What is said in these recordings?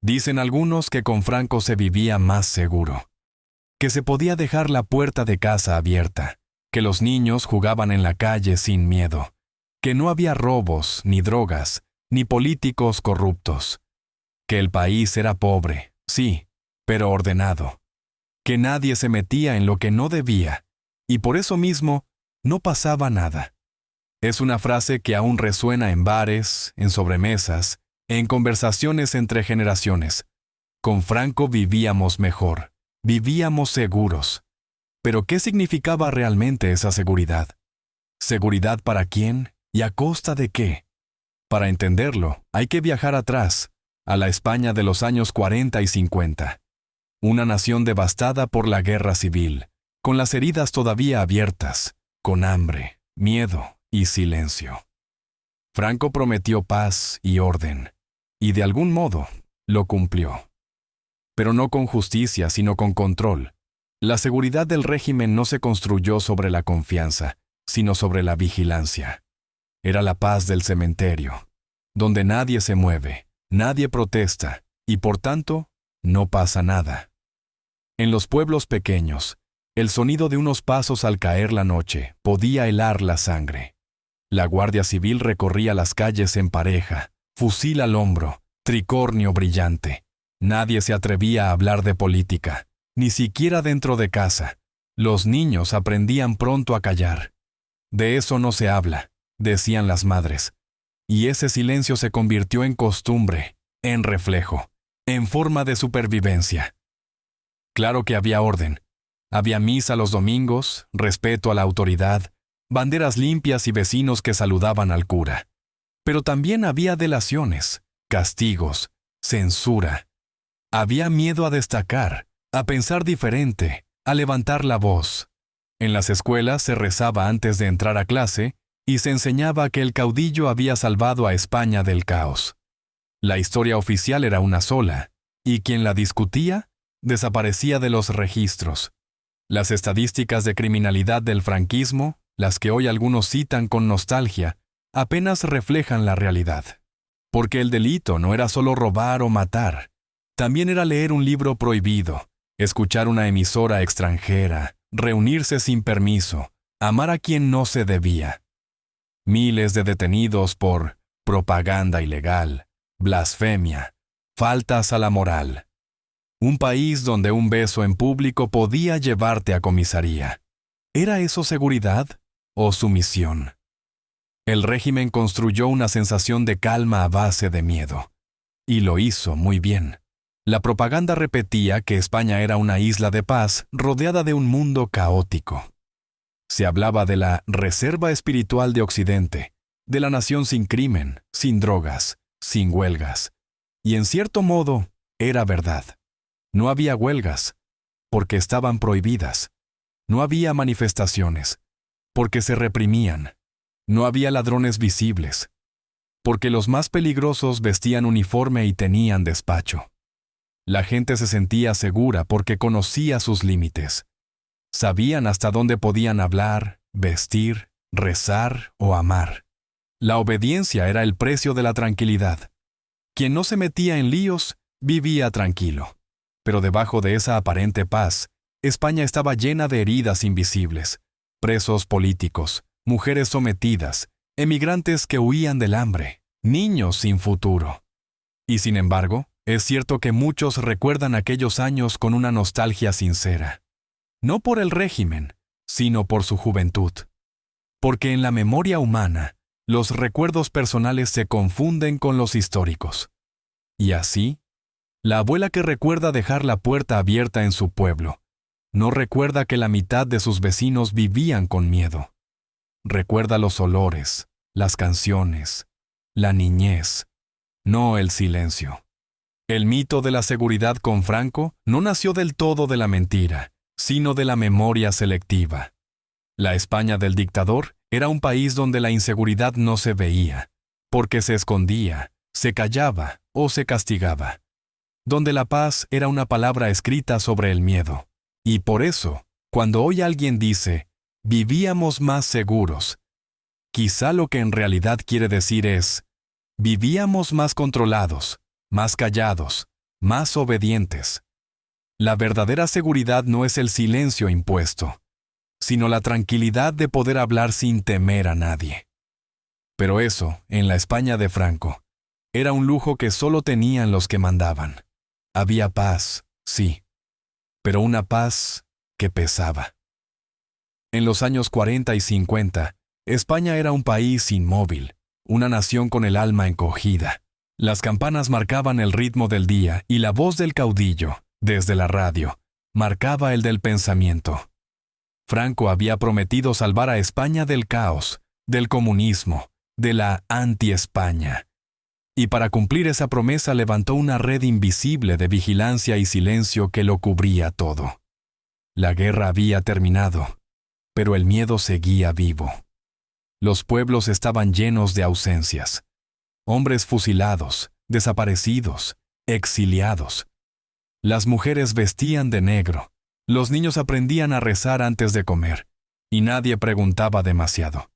Dicen algunos que con Franco se vivía más seguro, que se podía dejar la puerta de casa abierta, que los niños jugaban en la calle sin miedo, que no había robos, ni drogas, ni políticos corruptos, que el país era pobre, sí, pero ordenado, que nadie se metía en lo que no debía, y por eso mismo no pasaba nada. Es una frase que aún resuena en bares, en sobremesas, en conversaciones entre generaciones. Con Franco vivíamos mejor, vivíamos seguros. Pero ¿qué significaba realmente esa seguridad? ¿Seguridad para quién y a costa de qué? Para entenderlo, hay que viajar atrás, a la España de los años 40 y 50. Una nación devastada por la guerra civil, con las heridas todavía abiertas, con hambre, miedo y silencio. Franco prometió paz y orden, y de algún modo lo cumplió. Pero no con justicia, sino con control. La seguridad del régimen no se construyó sobre la confianza, sino sobre la vigilancia. Era la paz del cementerio, donde nadie se mueve, nadie protesta, y por tanto, no pasa nada. En los pueblos pequeños, el sonido de unos pasos al caer la noche podía helar la sangre. La Guardia Civil recorría las calles en pareja, fusil al hombro, tricornio brillante. Nadie se atrevía a hablar de política, ni siquiera dentro de casa. Los niños aprendían pronto a callar. De eso no se habla, decían las madres. Y ese silencio se convirtió en costumbre, en reflejo, en forma de supervivencia. Claro que había orden. Había misa los domingos, respeto a la autoridad, banderas limpias y vecinos que saludaban al cura. Pero también había delaciones, castigos, censura. Había miedo a destacar, a pensar diferente, a levantar la voz. En las escuelas se rezaba antes de entrar a clase y se enseñaba que el caudillo había salvado a España del caos. La historia oficial era una sola, y quien la discutía desaparecía de los registros. Las estadísticas de criminalidad del franquismo, las que hoy algunos citan con nostalgia, apenas reflejan la realidad. Porque el delito no era solo robar o matar, también era leer un libro prohibido, escuchar una emisora extranjera, reunirse sin permiso, amar a quien no se debía. Miles de detenidos por propaganda ilegal, blasfemia, faltas a la moral. Un país donde un beso en público podía llevarte a comisaría. ¿Era eso seguridad o sumisión? El régimen construyó una sensación de calma a base de miedo. Y lo hizo muy bien. La propaganda repetía que España era una isla de paz rodeada de un mundo caótico. Se hablaba de la reserva espiritual de Occidente, de la nación sin crimen, sin drogas, sin huelgas. Y en cierto modo, era verdad. No había huelgas, porque estaban prohibidas. No había manifestaciones, porque se reprimían. No había ladrones visibles, porque los más peligrosos vestían uniforme y tenían despacho. La gente se sentía segura porque conocía sus límites. Sabían hasta dónde podían hablar, vestir, rezar o amar. La obediencia era el precio de la tranquilidad. Quien no se metía en líos, vivía tranquilo. Pero debajo de esa aparente paz, España estaba llena de heridas invisibles, presos políticos, mujeres sometidas, emigrantes que huían del hambre, niños sin futuro. Y sin embargo, es cierto que muchos recuerdan aquellos años con una nostalgia sincera. No por el régimen, sino por su juventud. Porque en la memoria humana, los recuerdos personales se confunden con los históricos. Y así, la abuela que recuerda dejar la puerta abierta en su pueblo, no recuerda que la mitad de sus vecinos vivían con miedo. Recuerda los olores, las canciones, la niñez, no el silencio. El mito de la seguridad con Franco no nació del todo de la mentira, sino de la memoria selectiva. La España del dictador era un país donde la inseguridad no se veía, porque se escondía, se callaba o se castigaba. Donde la paz era una palabra escrita sobre el miedo. Y por eso, cuando hoy alguien dice, vivíamos más seguros, quizá lo que en realidad quiere decir es, vivíamos más controlados, más callados, más obedientes. La verdadera seguridad no es el silencio impuesto, sino la tranquilidad de poder hablar sin temer a nadie. Pero eso, en la España de Franco, era un lujo que solo tenían los que mandaban. Había paz, sí, pero una paz que pesaba. En los años 40 y 50, España era un país inmóvil, una nación con el alma encogida. Las campanas marcaban el ritmo del día y la voz del caudillo, desde la radio, marcaba el del pensamiento. Franco había prometido salvar a España del caos, del comunismo, de la anti-España. Y para cumplir esa promesa levantó una red invisible de vigilancia y silencio que lo cubría todo. La guerra había terminado, pero el miedo seguía vivo. Los pueblos estaban llenos de ausencias. Hombres fusilados, desaparecidos, exiliados. Las mujeres vestían de negro, los niños aprendían a rezar antes de comer, y nadie preguntaba demasiado.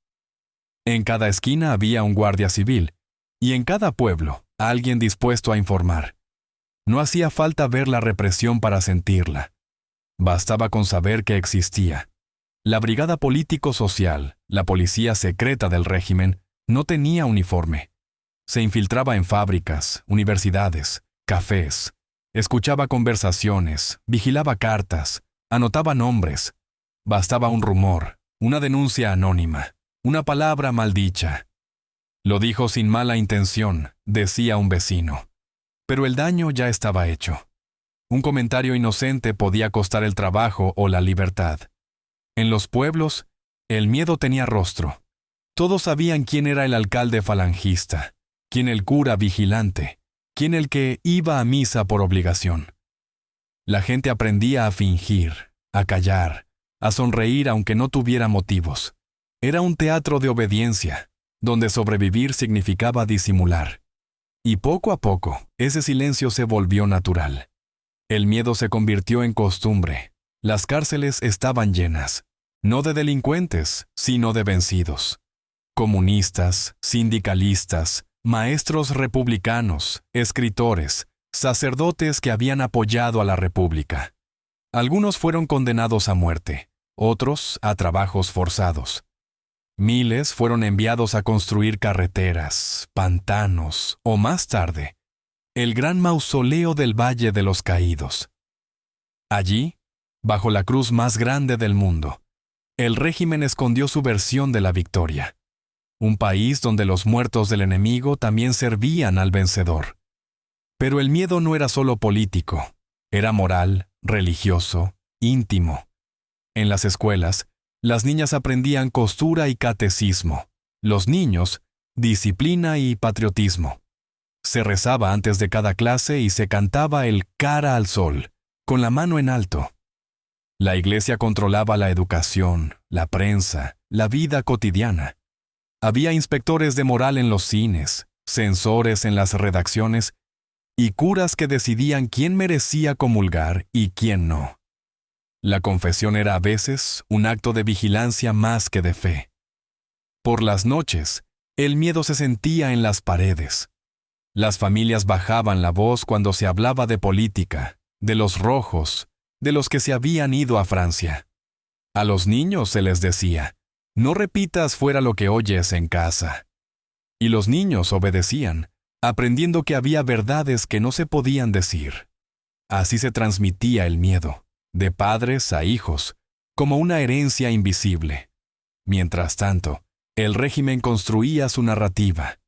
En cada esquina había un guardia civil, y en cada pueblo, alguien dispuesto a informar. No hacía falta ver la represión para sentirla. Bastaba con saber que existía. La brigada político-social, la policía secreta del régimen, no tenía uniforme. Se infiltraba en fábricas, universidades, cafés, escuchaba conversaciones, vigilaba cartas, anotaba nombres. Bastaba un rumor, una denuncia anónima, una palabra maldicha. Lo dijo sin mala intención, decía un vecino. Pero el daño ya estaba hecho. Un comentario inocente podía costar el trabajo o la libertad. En los pueblos, el miedo tenía rostro. Todos sabían quién era el alcalde falangista, quién el cura vigilante, quién el que iba a misa por obligación. La gente aprendía a fingir, a callar, a sonreír aunque no tuviera motivos. Era un teatro de obediencia, donde sobrevivir significaba disimular. Y poco a poco, ese silencio se volvió natural. El miedo se convirtió en costumbre. Las cárceles estaban llenas, no de delincuentes, sino de vencidos. Comunistas, sindicalistas, maestros republicanos, escritores, sacerdotes que habían apoyado a la República. Algunos fueron condenados a muerte, otros a trabajos forzados. Miles fueron enviados a construir carreteras, pantanos o más tarde, el gran mausoleo del Valle de los Caídos. Allí, bajo la cruz más grande del mundo, el régimen escondió su versión de la victoria. Un país donde los muertos del enemigo también servían al vencedor. Pero el miedo no era solo político, era moral, religioso, íntimo. En las escuelas, las niñas aprendían costura y catecismo. Los niños, disciplina y patriotismo. Se rezaba antes de cada clase y se cantaba el cara al sol, con la mano en alto. La iglesia controlaba la educación, la prensa, la vida cotidiana. Había inspectores de moral en los cines, censores en las redacciones y curas que decidían quién merecía comulgar y quién no. La confesión era a veces un acto de vigilancia más que de fe. Por las noches, el miedo se sentía en las paredes. Las familias bajaban la voz cuando se hablaba de política, de los rojos, de los que se habían ido a Francia. A los niños se les decía, no repitas fuera lo que oyes en casa. Y los niños obedecían, aprendiendo que había verdades que no se podían decir. Así se transmitía el miedo, de padres a hijos, como una herencia invisible. Mientras tanto, el régimen construía su narrativa.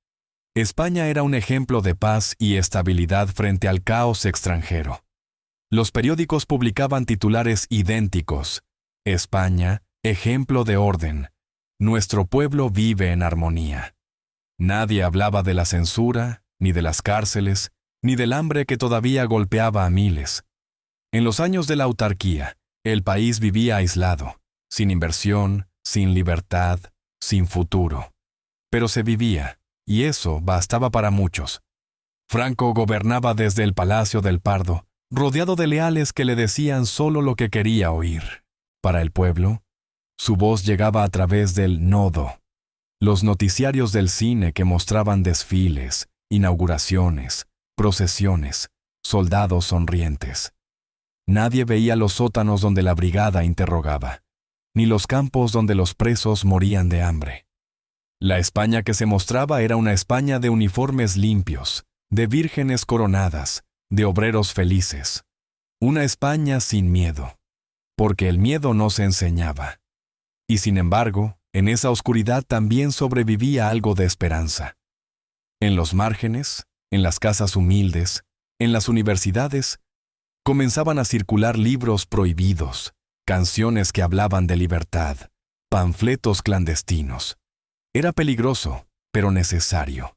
España era un ejemplo de paz y estabilidad frente al caos extranjero. Los periódicos publicaban titulares idénticos. España, ejemplo de orden. Nuestro pueblo vive en armonía. Nadie hablaba de la censura, ni de las cárceles, ni del hambre que todavía golpeaba a miles. En los años de la autarquía, el país vivía aislado, sin inversión, sin libertad, sin futuro. Pero se vivía, y eso bastaba para muchos. Franco gobernaba desde el Palacio del Pardo, rodeado de leales que le decían solo lo que quería oír. Para el pueblo, su voz llegaba a través del nodo, los noticiarios del cine que mostraban desfiles, inauguraciones, procesiones, soldados sonrientes. Nadie veía los sótanos donde la brigada interrogaba, ni los campos donde los presos morían de hambre. La España que se mostraba era una España de uniformes limpios, de vírgenes coronadas, de obreros felices. Una España sin miedo, porque el miedo no se enseñaba. Y sin embargo, en esa oscuridad también sobrevivía algo de esperanza. En los márgenes, en las casas humildes, en las universidades, comenzaban a circular libros prohibidos, canciones que hablaban de libertad, panfletos clandestinos. Era peligroso, pero necesario.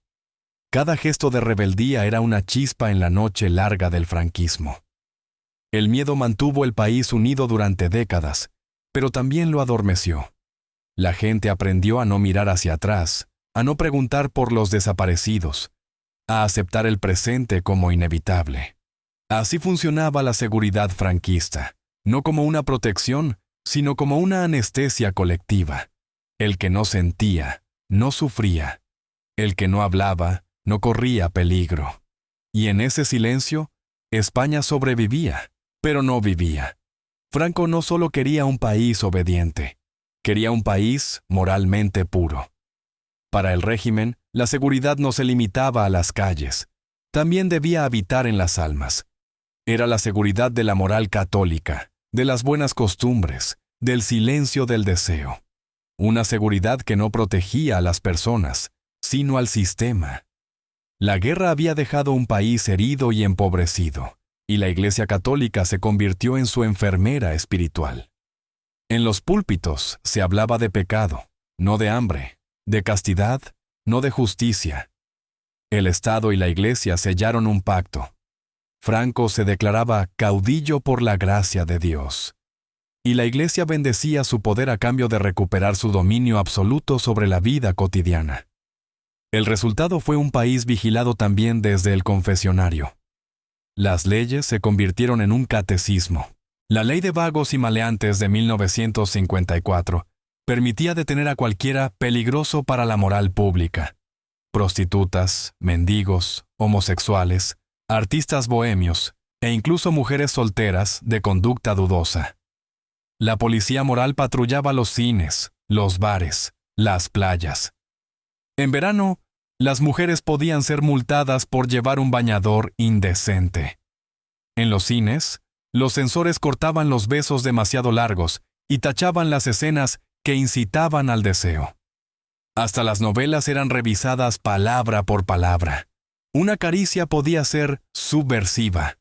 Cada gesto de rebeldía era una chispa en la noche larga del franquismo. El miedo mantuvo el país unido durante décadas, pero también lo adormeció. La gente aprendió a no mirar hacia atrás, a no preguntar por los desaparecidos, a aceptar el presente como inevitable. Así funcionaba la seguridad franquista, no como una protección, sino como una anestesia colectiva. El que no sentía, no sufría. El que no hablaba, no corría peligro. Y en ese silencio, España sobrevivía, pero no vivía. Franco no solo quería un país obediente, quería un país moralmente puro. Para el régimen, la seguridad no se limitaba a las calles, también debía habitar en las almas. Era la seguridad de la moral católica, de las buenas costumbres, del silencio del deseo. Una seguridad que no protegía a las personas, sino al sistema. La guerra había dejado un país herido y empobrecido, y la Iglesia Católica se convirtió en su enfermera espiritual. En los púlpitos se hablaba de pecado, no de hambre, de castidad, no de justicia. El Estado y la Iglesia sellaron un pacto. Franco se declaraba caudillo por la gracia de Dios. Y la Iglesia bendecía su poder a cambio de recuperar su dominio absoluto sobre la vida cotidiana. El resultado fue un país vigilado también desde el confesionario. Las leyes se convirtieron en un catecismo. La Ley de Vagos y Maleantes de 1954 permitía detener a cualquiera peligroso para la moral pública. Prostitutas, mendigos, homosexuales, artistas bohemios e incluso mujeres solteras de conducta dudosa. La policía moral patrullaba los cines, los bares, las playas. En verano, las mujeres podían ser multadas por llevar un bañador indecente. En los cines, los censores cortaban los besos demasiado largos y tachaban las escenas que incitaban al deseo. Hasta las novelas eran revisadas palabra por palabra. Una caricia podía ser subversiva.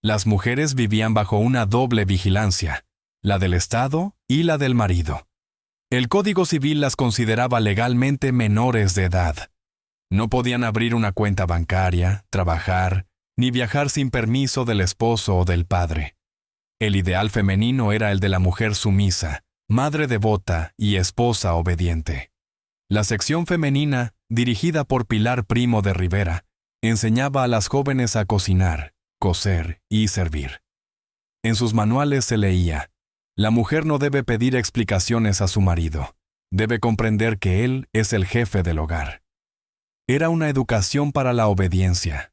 Las mujeres vivían bajo una doble vigilancia, la del Estado y la del marido. El Código Civil las consideraba legalmente menores de edad. No podían abrir una cuenta bancaria, trabajar, ni viajar sin permiso del esposo o del padre. El ideal femenino era el de la mujer sumisa, madre devota y esposa obediente. La sección femenina, dirigida por Pilar Primo de Rivera, enseñaba a las jóvenes a cocinar, coser y servir. En sus manuales se leía: la mujer no debe pedir explicaciones a su marido, debe comprender que él es el jefe del hogar. Era una educación para la obediencia.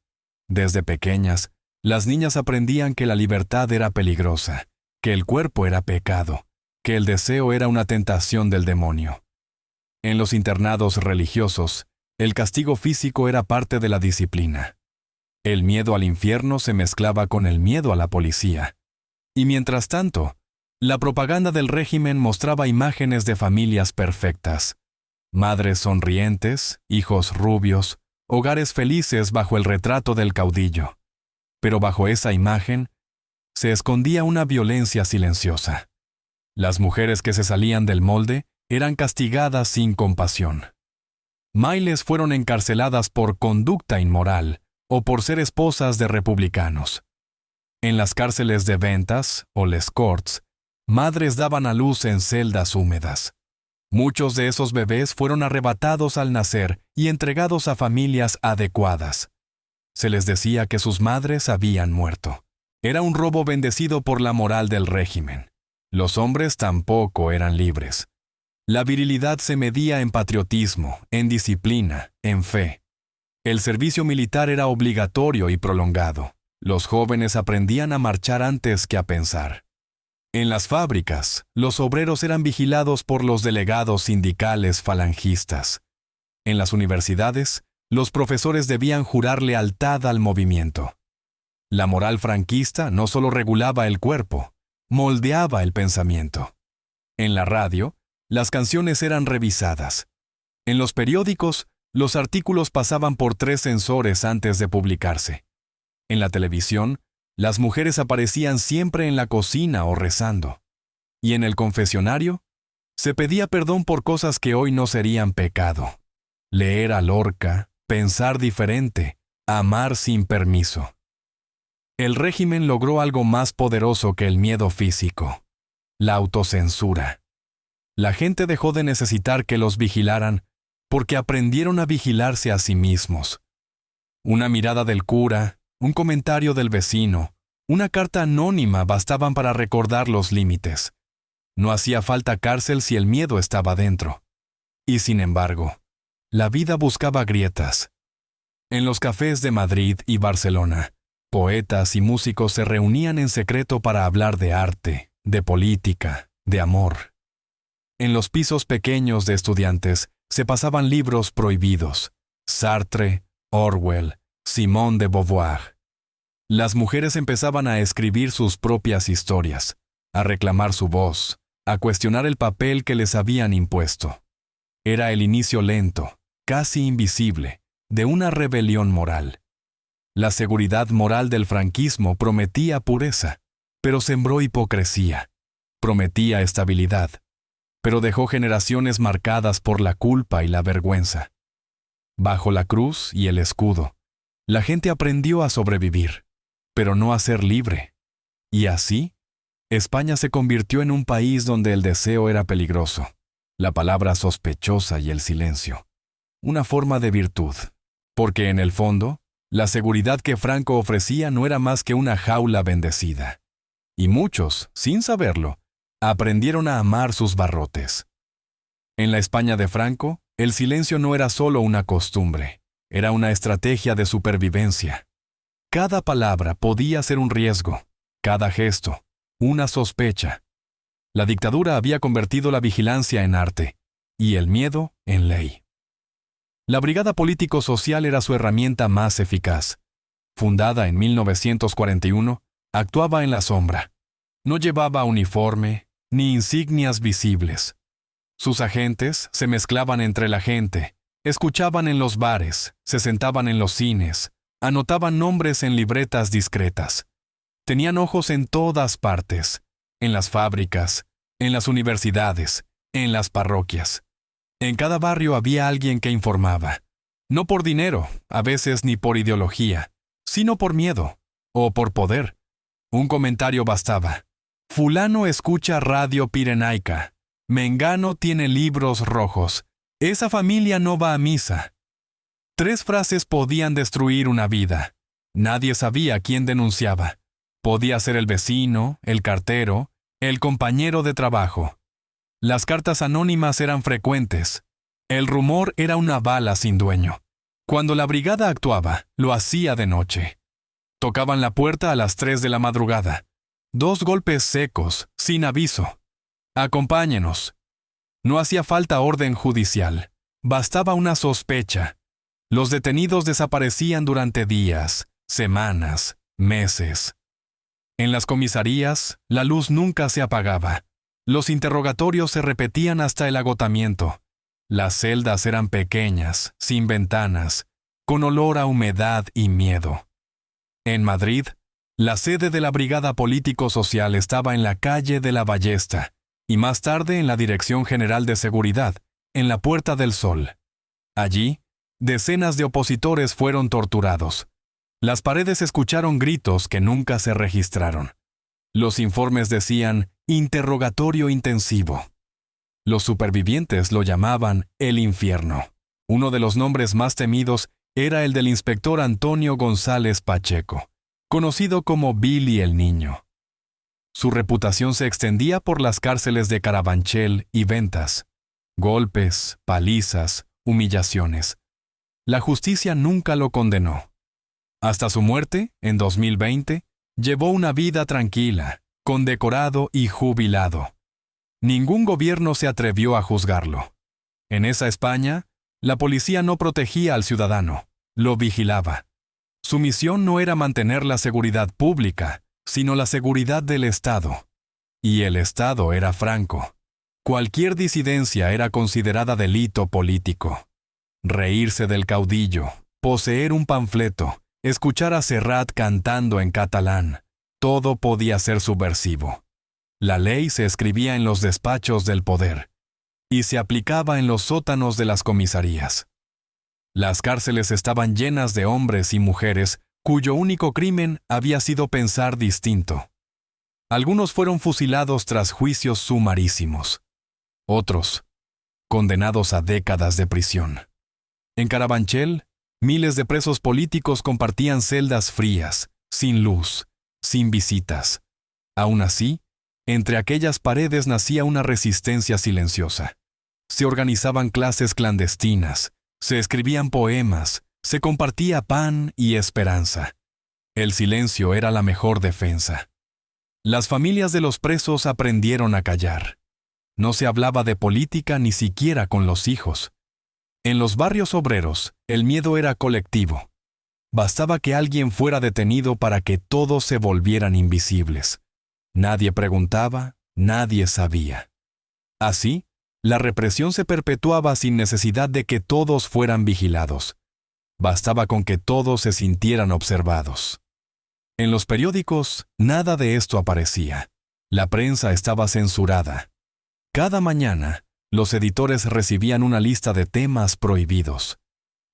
Desde pequeñas, las niñas aprendían que la libertad era peligrosa, que el cuerpo era pecado, que el deseo era una tentación del demonio. En los internados religiosos, el castigo físico era parte de la disciplina. El miedo al infierno se mezclaba con el miedo a la policía. Y mientras tanto, la propaganda del régimen mostraba imágenes de familias perfectas. Madres sonrientes, hijos rubios, hogares felices bajo el retrato del caudillo. Pero bajo esa imagen se escondía una violencia silenciosa. Las mujeres que se salían del molde eran castigadas sin compasión. Miles fueron encarceladas por conducta inmoral o por ser esposas de republicanos. En las cárceles de Ventas o Les Corts, madres daban a luz en celdas húmedas. Muchos de esos bebés fueron arrebatados al nacer y entregados a familias adecuadas. Se les decía que sus madres habían muerto. Era un robo bendecido por la moral del régimen. Los hombres tampoco eran libres. La virilidad se medía en patriotismo, en disciplina, en fe. El servicio militar era obligatorio y prolongado. Los jóvenes aprendían a marchar antes que a pensar. En las fábricas, los obreros eran vigilados por los delegados sindicales falangistas. En las universidades, los profesores debían jurar lealtad al movimiento. La moral franquista no solo regulaba el cuerpo, moldeaba el pensamiento. En la radio, las canciones eran revisadas. En los periódicos, los artículos pasaban por 3 censores antes de publicarse. En la televisión, las mujeres aparecían siempre en la cocina o rezando. Y en el confesionario, se pedía perdón por cosas que hoy no serían pecado. Leer a Lorca, pensar diferente, amar sin permiso. El régimen logró algo más poderoso que el miedo físico: la autocensura. La gente dejó de necesitar que los vigilaran porque aprendieron a vigilarse a sí mismos. Una mirada del cura, un comentario del vecino, una carta anónima bastaban para recordar los límites. No hacía falta cárcel si el miedo estaba dentro. Y sin embargo, la vida buscaba grietas. En los cafés de Madrid y Barcelona, poetas y músicos se reunían en secreto para hablar de arte, de política, de amor. En los pisos pequeños de estudiantes se pasaban libros prohibidos: Sartre, Orwell, Simone de Beauvoir. Las mujeres empezaban a escribir sus propias historias, a reclamar su voz, a cuestionar el papel que les habían impuesto. Era el inicio lento, casi invisible, de una rebelión moral. La seguridad moral del franquismo prometía pureza, pero sembró hipocresía. Prometía estabilidad, pero dejó generaciones marcadas por la culpa y la vergüenza. Bajo la cruz y el escudo, la gente aprendió a sobrevivir, pero no a ser libre. Y así, España se convirtió en un país donde el deseo era peligroso, la palabra sospechosa y el silencio una forma de virtud, porque en el fondo, la seguridad que Franco ofrecía no era más que una jaula bendecida. Y muchos, sin saberlo, aprendieron a amar sus barrotes. En la España de Franco, el silencio no era solo una costumbre, era una estrategia de supervivencia. Cada palabra podía ser un riesgo, cada gesto, una sospecha. La dictadura había convertido la vigilancia en arte, y el miedo en ley. La Brigada Político-Social era su herramienta más eficaz. Fundada en 1941, actuaba en la sombra. No llevaba uniforme, ni insignias visibles. Sus agentes se mezclaban entre la gente, escuchaban en los bares, se sentaban en los cines, anotaban nombres en libretas discretas. Tenían ojos en todas partes, en las fábricas, en las universidades, en las parroquias. En cada barrio había alguien que informaba. No por dinero, a veces ni por ideología, sino por miedo, o por poder. Un comentario bastaba. Fulano escucha radio pirenaica. Mengano tiene libros rojos. Esa familia no va a misa. 3 frases podían destruir una vida. Nadie sabía quién denunciaba. Podía ser el vecino, el cartero, el compañero de trabajo. Las cartas anónimas eran frecuentes. El rumor era una bala sin dueño. Cuando la brigada actuaba, lo hacía de noche. Tocaban la puerta a las 3 de la madrugada. 2 golpes secos, sin aviso. Acompáñenos. No hacía falta orden judicial. Bastaba una sospecha. Los detenidos desaparecían durante días, semanas, meses. En las comisarías, la luz nunca se apagaba. Los interrogatorios se repetían hasta el agotamiento. Las celdas eran pequeñas, sin ventanas, con olor a humedad y miedo. En Madrid, la sede de la Brigada Político-Social estaba en la calle de la Ballesta, y más tarde en la Dirección General de Seguridad, en la Puerta del Sol. Allí, decenas de opositores fueron torturados. Las paredes escucharon gritos que nunca se registraron. Los informes decían interrogatorio intensivo. Los supervivientes lo llamaban el infierno. Uno de los nombres más temidos era el del inspector Antonio González Pacheco, conocido como Billy el Niño. Su reputación se extendía por las cárceles de Carabanchel y Ventas. Golpes, palizas, humillaciones. La justicia nunca lo condenó. Hasta su muerte, en 2020, llevó una vida tranquila, condecorado y jubilado. Ningún gobierno se atrevió a juzgarlo. En esa España, la policía no protegía al ciudadano, lo vigilaba. Su misión no era mantener la seguridad pública, sino la seguridad del Estado. Y el Estado era Franco. Cualquier disidencia era considerada delito político. Reírse del caudillo, poseer un panfleto, escuchar a Serrat cantando en catalán, todo podía ser subversivo. La ley se escribía en los despachos del poder y se aplicaba en los sótanos de las comisarías. Las cárceles estaban llenas de hombres y mujeres cuyo único crimen había sido pensar distinto. Algunos fueron fusilados tras juicios sumarísimos. Otros, condenados a décadas de prisión. En Carabanchel, miles de presos políticos compartían celdas frías, sin luz, sin visitas. Aún así, entre aquellas paredes nacía una resistencia silenciosa. Se organizaban clases clandestinas, se escribían poemas, se compartía pan y esperanza. El silencio era la mejor defensa. Las familias de los presos aprendieron a callar. No se hablaba de política ni siquiera con los hijos. En los barrios obreros, el miedo era colectivo. Bastaba que alguien fuera detenido para que todos se volvieran invisibles. Nadie preguntaba, nadie sabía. Así, la represión se perpetuaba sin necesidad de que todos fueran vigilados. Bastaba con que todos se sintieran observados. En los periódicos, nada de esto aparecía. La prensa estaba censurada. Cada mañana, los editores recibían una lista de temas prohibidos.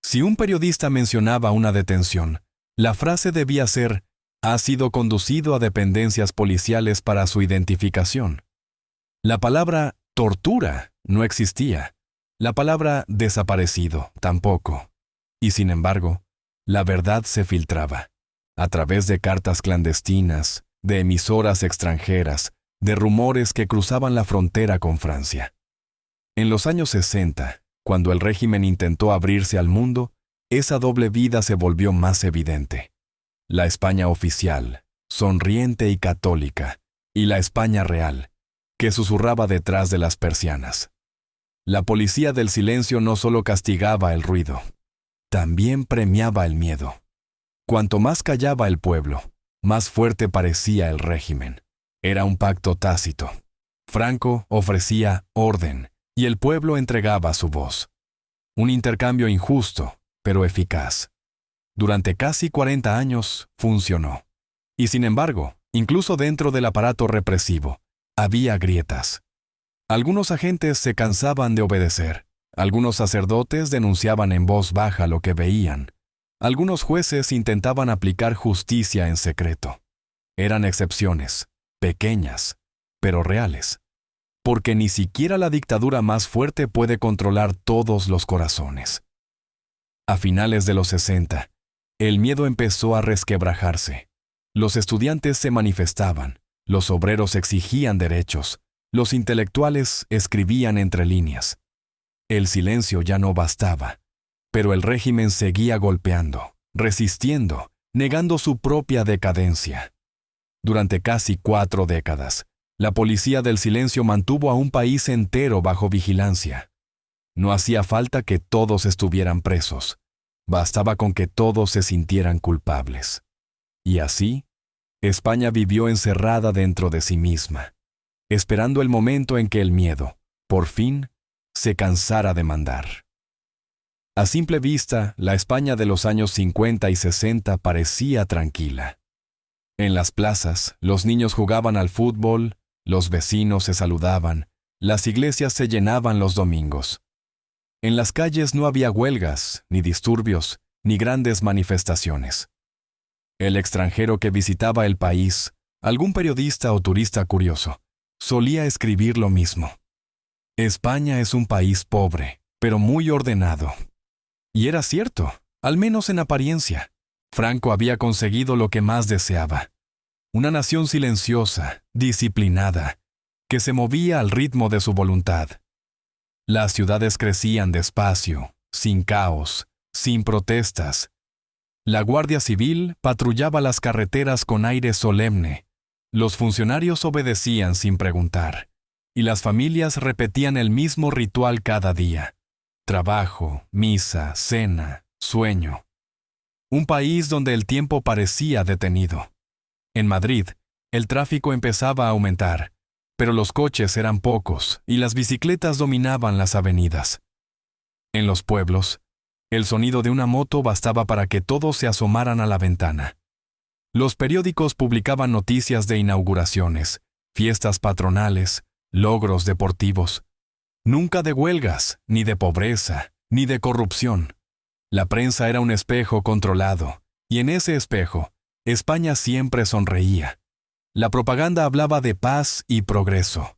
Si un periodista mencionaba una detención, la frase debía ser: ha sido conducido a dependencias policiales para su identificación. La palabra tortura no existía. La palabra desaparecido tampoco. Y sin embargo, la verdad se filtraba. A través de cartas clandestinas, de emisoras extranjeras, de rumores que cruzaban la frontera con Francia. En los años 60, cuando el régimen intentó abrirse al mundo, esa doble vida se volvió más evidente. La España oficial, sonriente y católica, y la España real, que susurraba detrás de las persianas. La policía del silencio no solo castigaba el ruido, también premiaba el miedo. Cuanto más callaba el pueblo, más fuerte parecía el régimen. Era un pacto tácito. Franco ofrecía orden y el pueblo entregaba su voz. Un intercambio injusto, pero eficaz. Durante casi 40 años funcionó. Y sin embargo, incluso dentro del aparato represivo, había grietas. Algunos agentes se cansaban de obedecer. Algunos sacerdotes denunciaban en voz baja lo que veían. Algunos jueces intentaban aplicar justicia en secreto. Eran excepciones, pequeñas, pero reales. Porque ni siquiera la dictadura más fuerte puede controlar todos los corazones. A finales de los 60, el miedo empezó a resquebrajarse. Los estudiantes se manifestaban, los obreros exigían derechos, los intelectuales escribían entre líneas. El silencio ya no bastaba, pero el régimen seguía golpeando, resistiendo, negando su propia decadencia. Durante casi 4 décadas, la policía del silencio mantuvo a un país entero bajo vigilancia. No hacía falta que todos estuvieran presos. Bastaba con que todos se sintieran culpables. Y así, España vivió encerrada dentro de sí misma, esperando el momento en que el miedo, por fin, se cansara de mandar. A simple vista, la España de los años 50 y 60 parecía tranquila. En las plazas, los niños jugaban al fútbol, los vecinos se saludaban, las iglesias se llenaban los domingos. En las calles no había huelgas, ni disturbios, ni grandes manifestaciones. El extranjero que visitaba el país, algún periodista o turista curioso, solía escribir lo mismo. España es un país pobre, pero muy ordenado. Y era cierto, al menos en apariencia. Franco había conseguido lo que más deseaba. Una nación silenciosa, disciplinada, que se movía al ritmo de su voluntad. Las ciudades crecían despacio, sin caos, sin protestas. La Guardia Civil patrullaba las carreteras con aire solemne. Los funcionarios obedecían sin preguntar, y las familias repetían el mismo ritual cada día: trabajo, misa, cena, sueño. Un país donde el tiempo parecía detenido. En Madrid, el tráfico empezaba a aumentar, pero los coches eran pocos y las bicicletas dominaban las avenidas. En los pueblos, el sonido de una moto bastaba para que todos se asomaran a la ventana. Los periódicos publicaban noticias de inauguraciones, fiestas patronales, logros deportivos. Nunca de huelgas, ni de pobreza, ni de corrupción. La prensa era un espejo controlado, y en ese espejo, España siempre sonreía. La propaganda hablaba de paz y progreso.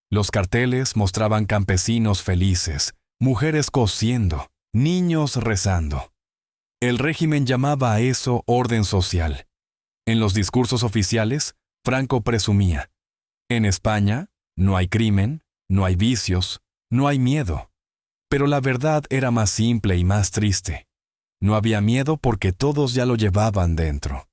Los carteles mostraban campesinos felices, mujeres cosiendo, niños rezando. El régimen llamaba a eso orden social. En los discursos oficiales, Franco presumía: en España no hay crimen, no hay vicios, no hay miedo. Pero la verdad era más simple y más triste. No había miedo porque todos ya lo llevaban dentro.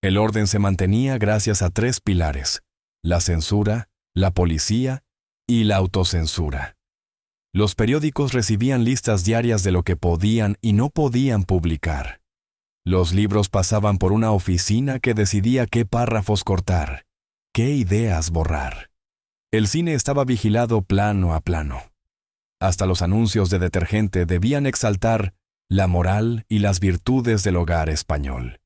El orden se mantenía gracias a 3 pilares: la censura, la policía y la autocensura. Los periódicos recibían listas diarias de lo que podían y no podían publicar. Los libros pasaban por una oficina que decidía qué párrafos cortar, qué ideas borrar. El cine estaba vigilado plano a plano. Hasta los anuncios de detergente debían exaltar la moral y las virtudes del hogar español.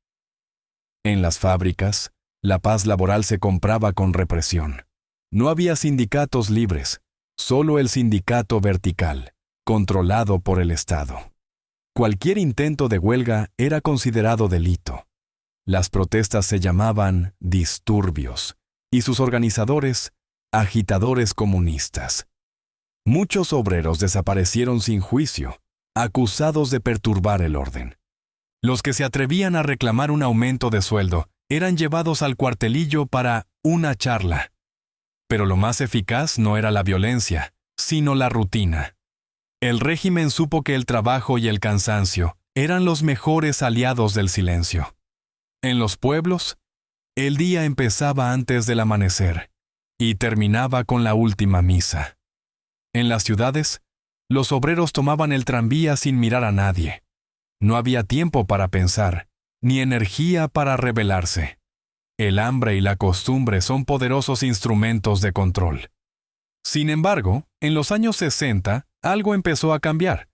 En las fábricas, la paz laboral se compraba con represión. No había sindicatos libres, solo el sindicato vertical, controlado por el Estado. Cualquier intento de huelga era considerado delito. Las protestas se llamaban disturbios, y sus organizadores, agitadores comunistas. Muchos obreros desaparecieron sin juicio, acusados de perturbar el orden. Los que se atrevían a reclamar un aumento de sueldo eran llevados al cuartelillo para una charla. Pero lo más eficaz no era la violencia, sino la rutina. El régimen supo que el trabajo y el cansancio eran los mejores aliados del silencio. En los pueblos, el día empezaba antes del amanecer y terminaba con la última misa. En las ciudades, los obreros tomaban el tranvía sin mirar a nadie. No había tiempo para pensar, ni energía para rebelarse. El hambre y la costumbre son poderosos instrumentos de control. Sin embargo, en los años 60, algo empezó a cambiar.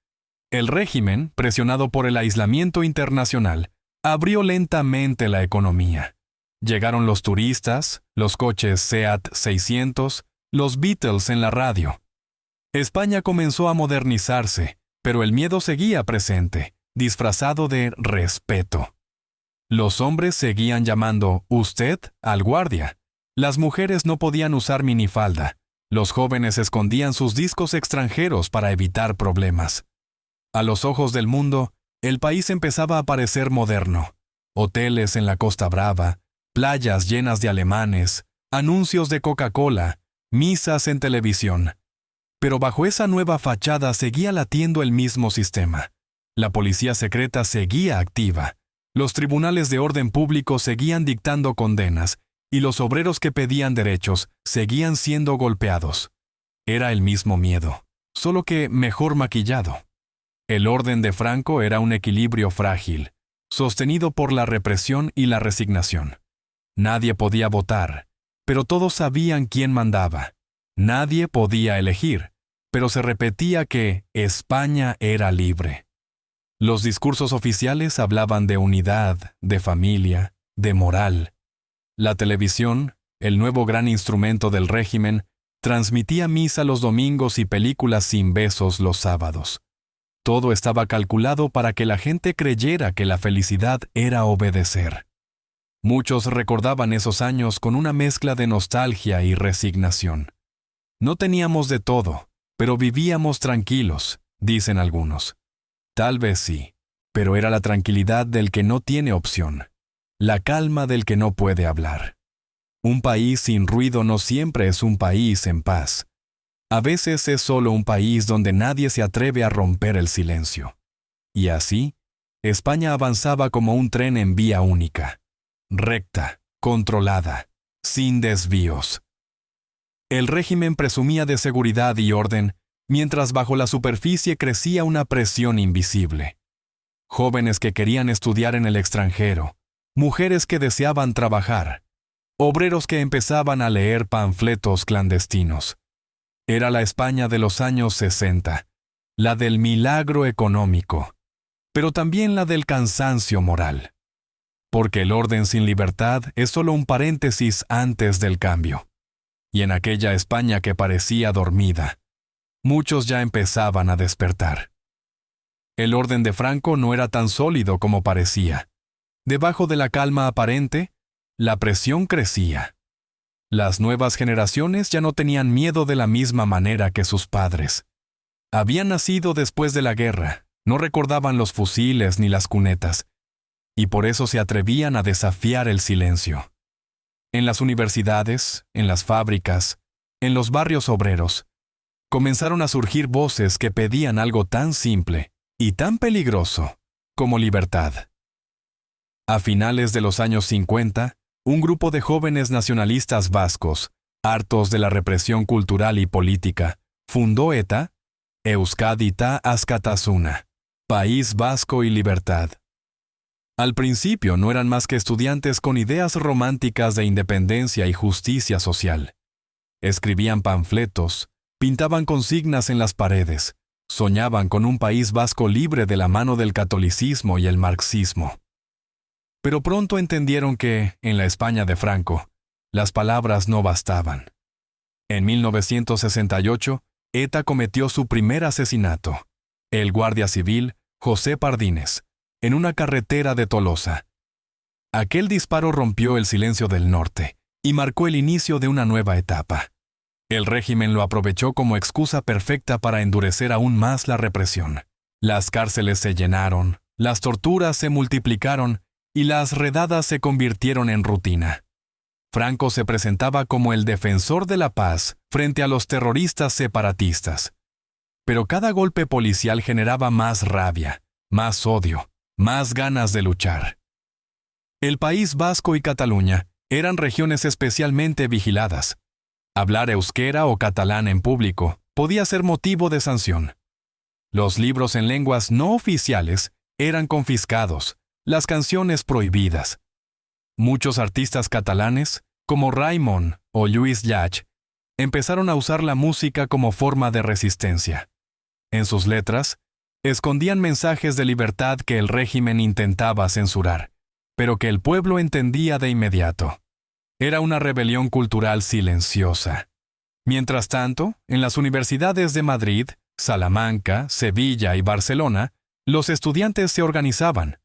El régimen, presionado por el aislamiento internacional, abrió lentamente la economía. Llegaron los turistas, los coches Seat 600, los Beatles en la radio. España comenzó a modernizarse, pero el miedo seguía presente, disfrazado de respeto. Los hombres seguían llamando «usted» al guardia. Las mujeres no podían usar minifalda. Los jóvenes escondían sus discos extranjeros para evitar problemas. A los ojos del mundo, el país empezaba a parecer moderno. Hoteles en la Costa Brava, playas llenas de alemanes, anuncios de Coca-Cola, misas en televisión. Pero bajo esa nueva fachada seguía latiendo el mismo sistema. La policía secreta seguía activa. Los tribunales de orden público seguían dictando condenas, y los obreros que pedían derechos seguían siendo golpeados. Era el mismo miedo, solo que mejor maquillado. El orden de Franco era un equilibrio frágil, sostenido por la represión y la resignación. Nadie podía votar, pero todos sabían quién mandaba. Nadie podía elegir, pero se repetía que España era libre. Los discursos oficiales hablaban de unidad, de familia, de moral. La televisión, el nuevo gran instrumento del régimen, transmitía misa los domingos y películas sin besos los sábados. Todo estaba calculado para que la gente creyera que la felicidad era obedecer. Muchos recordaban esos años con una mezcla de nostalgia y resignación. No teníamos de todo, pero vivíamos tranquilos, dicen algunos. Tal vez sí, pero era la tranquilidad del que no tiene opción, la calma del que no puede hablar. Un país sin ruido no siempre es un país en paz. A veces es solo un país donde nadie se atreve a romper el silencio. Y así, España avanzaba como un tren en vía única, recta, controlada, sin desvíos. El régimen presumía de seguridad y orden, mientras bajo la superficie crecía una presión invisible. Jóvenes que querían estudiar en el extranjero, mujeres que deseaban trabajar, obreros que empezaban a leer panfletos clandestinos. Era la España de los años 60, la del milagro económico, pero también la del cansancio moral. Porque el orden sin libertad es solo un paréntesis antes del cambio. Y en aquella España que parecía dormida, muchos ya empezaban a despertar. El orden de Franco no era tan sólido como parecía. Debajo de la calma aparente, la presión crecía. Las nuevas generaciones ya no tenían miedo de la misma manera que sus padres. Habían nacido después de la guerra, no recordaban los fusiles ni las cunetas, y por eso se atrevían a desafiar el silencio. En las universidades, en las fábricas, en los barrios obreros, comenzaron a surgir voces que pedían algo tan simple y tan peligroso como libertad. A finales de los años 50, un grupo de jóvenes nacionalistas vascos, hartos de la represión cultural y política, fundó ETA, Euskadi Ta Askatasuna, País Vasco y Libertad. Al principio no eran más que estudiantes con ideas románticas de independencia y justicia social. Escribían panfletos, pintaban consignas en las paredes, soñaban con un país vasco libre de la mano del catolicismo y el marxismo. Pero pronto entendieron que, en la España de Franco, las palabras no bastaban. En 1968, ETA cometió su primer asesinato. El guardia civil, José Pardines, en una carretera de Tolosa. Aquel disparo rompió el silencio del norte y marcó el inicio de una nueva etapa. El régimen lo aprovechó como excusa perfecta para endurecer aún más la represión. Las cárceles se llenaron, las torturas se multiplicaron y las redadas se convirtieron en rutina. Franco se presentaba como el defensor de la paz frente a los terroristas separatistas. Pero cada golpe policial generaba más rabia, más odio, más ganas de luchar. El País Vasco y Cataluña eran regiones especialmente vigiladas. Hablar euskera o catalán en público podía ser motivo de sanción. Los libros en lenguas no oficiales eran confiscados, las canciones prohibidas. Muchos artistas catalanes, como Raimon o Lluís Llach, empezaron a usar la música como forma de resistencia. En sus letras, escondían mensajes de libertad que el régimen intentaba censurar, pero que el pueblo entendía de inmediato. Era una rebelión cultural silenciosa. Mientras tanto, en las universidades de Madrid, Salamanca, Sevilla y Barcelona, los estudiantes se organizaban.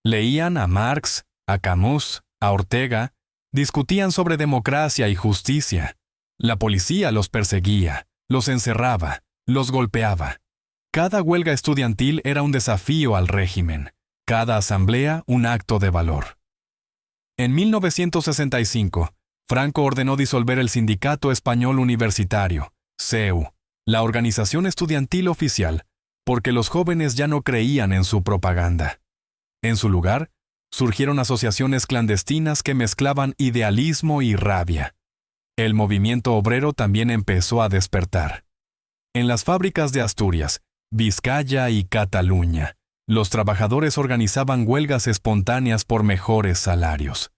Leían a Marx, a Camus, a Ortega, discutían sobre democracia y justicia. La policía los perseguía, los encerraba, los golpeaba. Cada huelga estudiantil era un desafío al régimen, cada asamblea un acto de valor. En 1965, Franco ordenó disolver el Sindicato Español Universitario, CEU, la organización estudiantil oficial, porque los jóvenes ya no creían en su propaganda. En su lugar, surgieron asociaciones clandestinas que mezclaban idealismo y rabia. El movimiento obrero también empezó a despertar. En las fábricas de Asturias, Vizcaya y Cataluña, los trabajadores organizaban huelgas espontáneas por mejores salarios.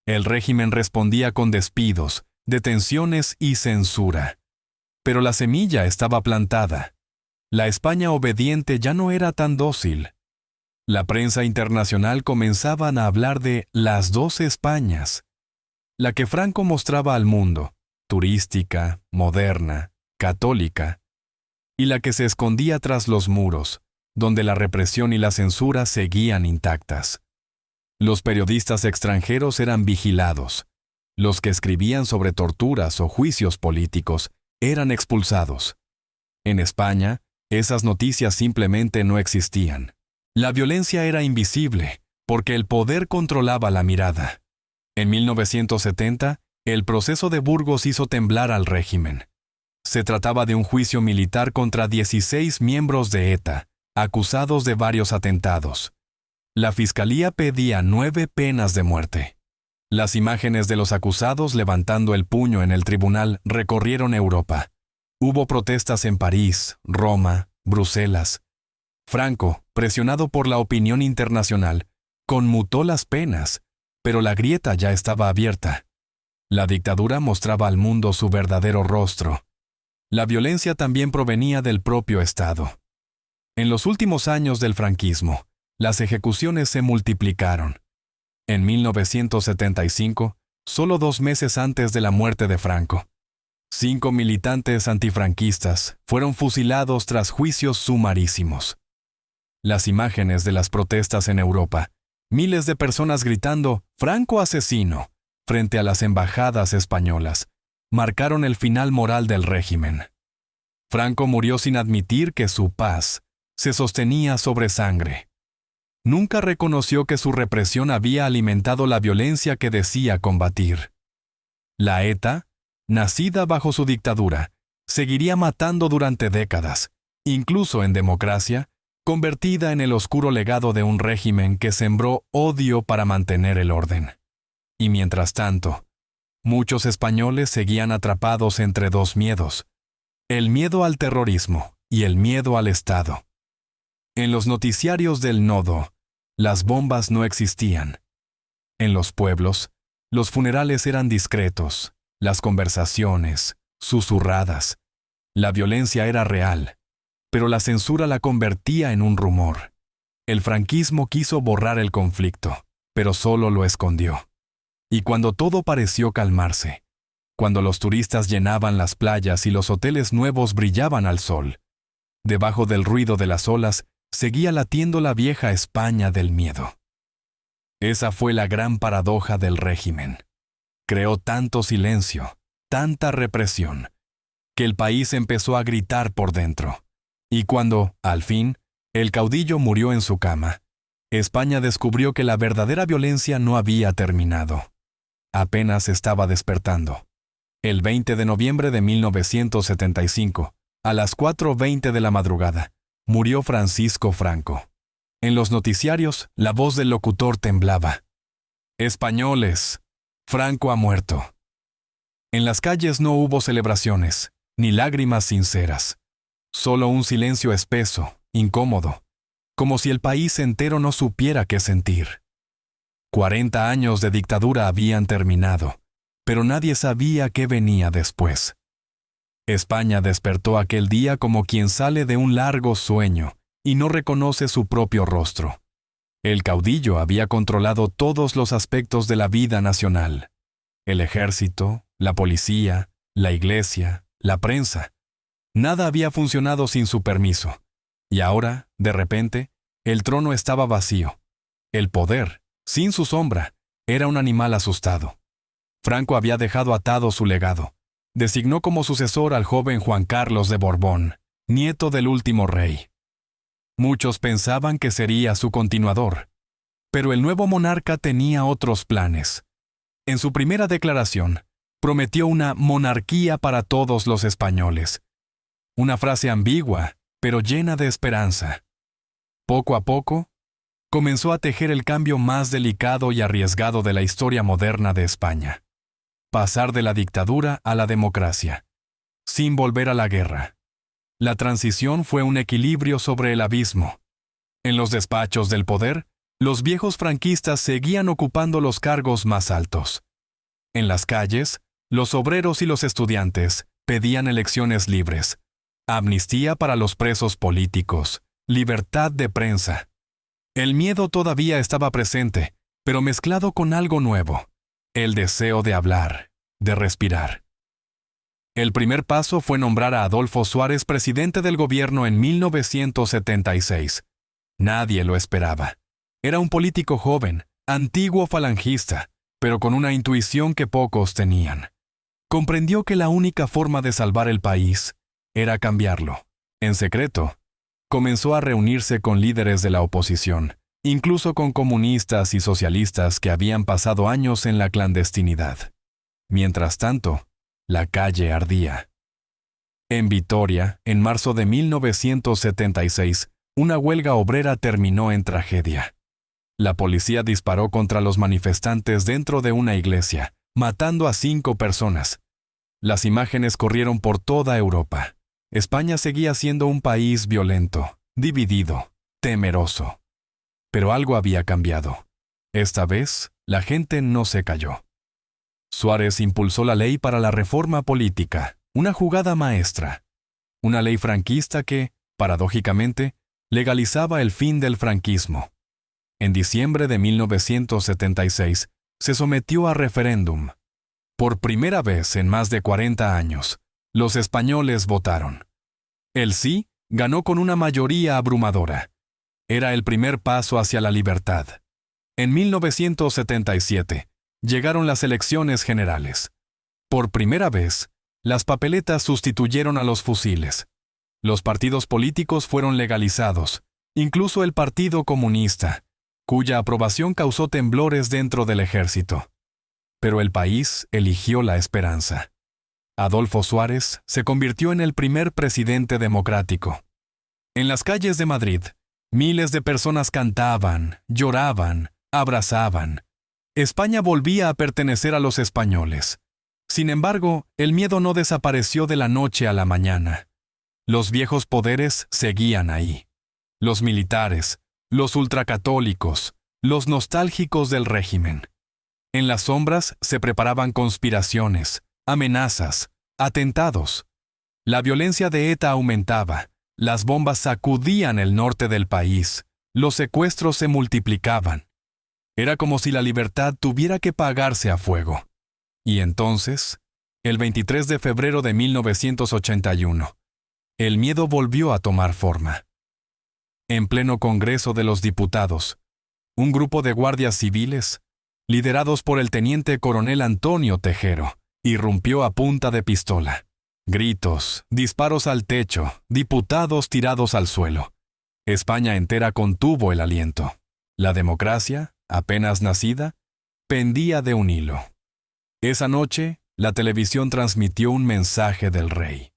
El régimen respondía con despidos, detenciones y censura. Pero la semilla estaba plantada. La España obediente ya no era tan dócil. La prensa internacional comenzaba a hablar de las dos Españas. La que Franco mostraba al mundo, turística, moderna, católica, y la que se escondía tras los muros, donde la represión y la censura seguían intactas. Los periodistas extranjeros eran vigilados. Los que escribían sobre torturas o juicios políticos eran expulsados. En España, esas noticias simplemente no existían. La violencia era invisible, porque el poder controlaba la mirada. En 1970, el proceso de Burgos hizo temblar al régimen. Se trataba de un juicio militar contra 16 miembros de ETA, acusados de varios atentados. La fiscalía pedía 9 penas de muerte. Las imágenes de los acusados levantando el puño en el tribunal recorrieron Europa. Hubo protestas en París, Roma, Bruselas. Franco, presionado por la opinión internacional, conmutó las penas, pero la grieta ya estaba abierta. La dictadura mostraba al mundo su verdadero rostro. La violencia también provenía del propio Estado. En los últimos años del franquismo, las ejecuciones se multiplicaron. En 1975, solo 2 meses antes de la muerte de Franco, 5 militantes antifranquistas fueron fusilados tras juicios sumarísimos. Las imágenes de las protestas en Europa, miles de personas gritando «Franco asesino» frente a las embajadas españolas, marcaron el final moral del régimen. Franco murió sin admitir que su paz se sostenía sobre sangre. Nunca reconoció que su represión había alimentado la violencia que decía combatir. La ETA, nacida bajo su dictadura, seguiría matando durante décadas, incluso en democracia, convertida en el oscuro legado de un régimen que sembró odio para mantener el orden. Y mientras tanto, muchos españoles seguían atrapados entre 2 miedos: el miedo al terrorismo y el miedo al Estado. En los noticiarios del Nodo, las bombas no existían. En los pueblos, los funerales eran discretos, las conversaciones, susurradas. La violencia era real, pero la censura la convertía en un rumor. El franquismo quiso borrar el conflicto, pero solo lo escondió. Y cuando todo pareció calmarse, cuando los turistas llenaban las playas y los hoteles nuevos brillaban al sol, debajo del ruido de las olas, seguía latiendo la vieja España del miedo. Esa fue la gran paradoja del régimen. Creó tanto silencio, tanta represión, que el país empezó a gritar por dentro. Y cuando, al fin, el caudillo murió en su cama, España descubrió que la verdadera violencia no había terminado. Apenas estaba despertando. El 20 de noviembre de 1975, a las 4:20 de la madrugada, murió Francisco Franco. En los noticiarios, la voz del locutor temblaba. «Españoles, Franco ha muerto». En las calles no hubo celebraciones, ni lágrimas sinceras. Solo un silencio espeso, incómodo, como si el país entero no supiera qué sentir. 40 años de dictadura habían terminado, pero nadie sabía qué venía después. España despertó aquel día como quien sale de un largo sueño y no reconoce su propio rostro. El caudillo había controlado todos los aspectos de la vida nacional: el ejército, la policía, la iglesia, la prensa. Nada había funcionado sin su permiso. Y ahora, de repente, el trono estaba vacío. El poder, sin su sombra, era un animal asustado. Franco había dejado atado su legado. Designó como sucesor al joven Juan Carlos de Borbón, nieto del último rey. Muchos pensaban que sería su continuador, pero el nuevo monarca tenía otros planes. En su primera declaración, prometió una monarquía para todos los españoles. Una frase ambigua, pero llena de esperanza. Poco a poco, comenzó a tejer el cambio más delicado y arriesgado de la historia moderna de España: pasar de la dictadura a la democracia, sin volver a la guerra. La transición fue un equilibrio sobre el abismo. En los despachos del poder, los viejos franquistas seguían ocupando los cargos más altos. En las calles, los obreros y los estudiantes pedían elecciones libres, amnistía para los presos políticos, libertad de prensa. El miedo todavía estaba presente, pero mezclado con algo nuevo: el deseo de hablar, de respirar. El primer paso fue nombrar a Adolfo Suárez presidente del gobierno en 1976. Nadie lo esperaba. Era un político joven, antiguo falangista, pero con una intuición que pocos tenían. Comprendió que la única forma de salvar el país era cambiarlo. En secreto, comenzó a reunirse con líderes de la oposición, incluso con comunistas y socialistas que habían pasado años en la clandestinidad. Mientras tanto, la calle ardía. En Vitoria, en marzo de 1976, una huelga obrera terminó en tragedia. La policía disparó contra los manifestantes dentro de una iglesia, matando a 5 personas. Las imágenes corrieron por toda Europa. España seguía siendo un país violento, dividido, temeroso. Pero algo había cambiado. Esta vez, la gente no se cayó. Suárez impulsó la ley para la reforma política, una jugada maestra. Una ley franquista que, paradójicamente, legalizaba el fin del franquismo. En diciembre de 1976, se sometió a referéndum. Por primera vez en más de 40 años, los españoles votaron. El sí ganó con una mayoría abrumadora. Era el primer paso hacia la libertad. En 1977, llegaron las elecciones generales. Por primera vez, las papeletas sustituyeron a los fusiles. Los partidos políticos fueron legalizados, incluso el Partido Comunista, cuya aprobación causó temblores dentro del ejército. Pero el país eligió la esperanza. Adolfo Suárez se convirtió en el primer presidente democrático. En las calles de Madrid, miles de personas cantaban, lloraban, abrazaban. España volvía a pertenecer a los españoles. Sin embargo, el miedo no desapareció de la noche a la mañana. Los viejos poderes seguían ahí. Los militares, los ultracatólicos, los nostálgicos del régimen. En las sombras se preparaban conspiraciones, amenazas, atentados. La violencia de ETA aumentaba, las bombas sacudían el norte del país, los secuestros se multiplicaban. Era como si la libertad tuviera que pagarse a fuego. Y entonces, el 23 de febrero de 1981, el miedo volvió a tomar forma. En pleno Congreso de los Diputados, un grupo de guardias civiles, liderados por el teniente coronel Antonio Tejero, irrumpió a punta de pistola. Gritos, disparos al techo, diputados tirados al suelo. España entera contuvo el aliento. La democracia, apenas nacida, pendía de un hilo. Esa noche, la televisión transmitió un mensaje del rey.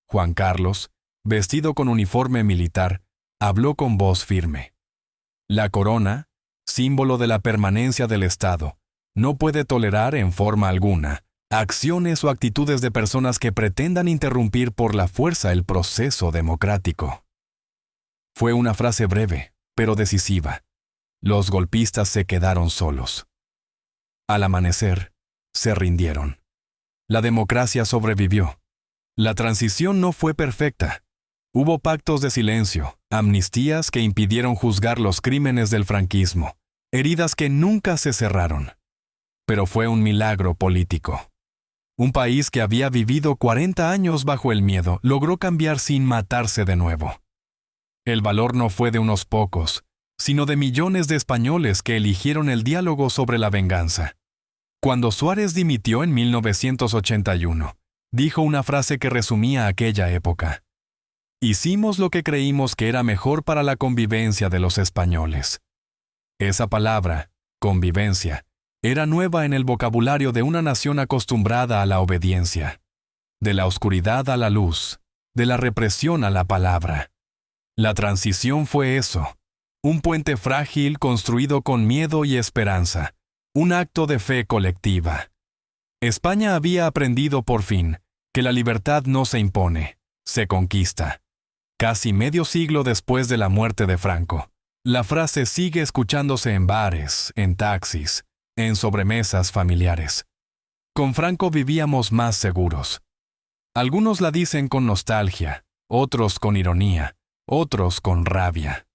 Juan Carlos, vestido con uniforme militar, habló con voz firme. La corona, símbolo de la permanencia del Estado, no puede tolerar en forma alguna acciones o actitudes de personas que pretendan interrumpir por la fuerza el proceso democrático. Fue una frase breve, pero decisiva. Los golpistas se quedaron solos. Al amanecer, se rindieron. La democracia sobrevivió. La transición no fue perfecta. Hubo pactos de silencio, amnistías que impidieron juzgar los crímenes del franquismo, heridas que nunca se cerraron. Pero fue un milagro político. Un país que había vivido 40 años bajo el miedo logró cambiar sin matarse de nuevo. El valor no fue de unos pocos, sino de millones de españoles que eligieron el diálogo sobre la venganza. Cuando Suárez dimitió en 1981, dijo una frase que resumía aquella época. Hicimos lo que creímos que era mejor para la convivencia de los españoles. Esa palabra, convivencia, era nueva en el vocabulario de una nación acostumbrada a la obediencia. De la oscuridad a la luz, de la represión a la palabra. La transición fue eso, un puente frágil construido con miedo y esperanza, un acto de fe colectiva. España había aprendido por fin que la libertad no se impone, se conquista. Casi medio siglo después de la muerte de Franco, la frase sigue escuchándose en bares, en taxis, en sobremesas familiares. Con Franco vivíamos más seguros. Algunos la dicen con nostalgia, otros con ironía, otros con rabia.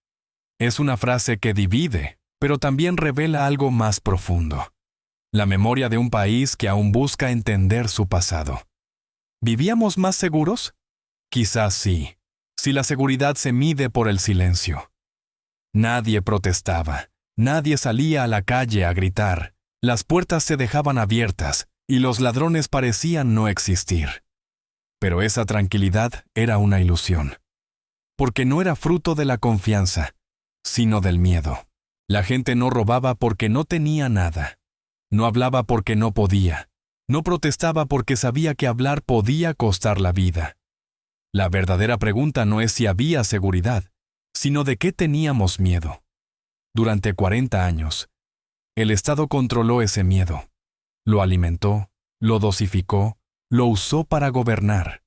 Es una frase que divide, pero también revela algo más profundo. La memoria de un país que aún busca entender su pasado. ¿Vivíamos más seguros? Quizás sí, si la seguridad se mide por el silencio. Nadie protestaba, nadie salía a la calle a gritar, las puertas se dejaban abiertas y los ladrones parecían no existir. Pero esa tranquilidad era una ilusión, porque no era fruto de la confianza, sino del miedo. La gente no robaba porque no tenía nada, no hablaba porque no podía, no protestaba porque sabía que hablar podía costar la vida. La verdadera pregunta no es si había seguridad, sino de qué teníamos miedo. Durante 40 años, el Estado controló ese miedo. Lo alimentó, lo dosificó, lo usó para gobernar.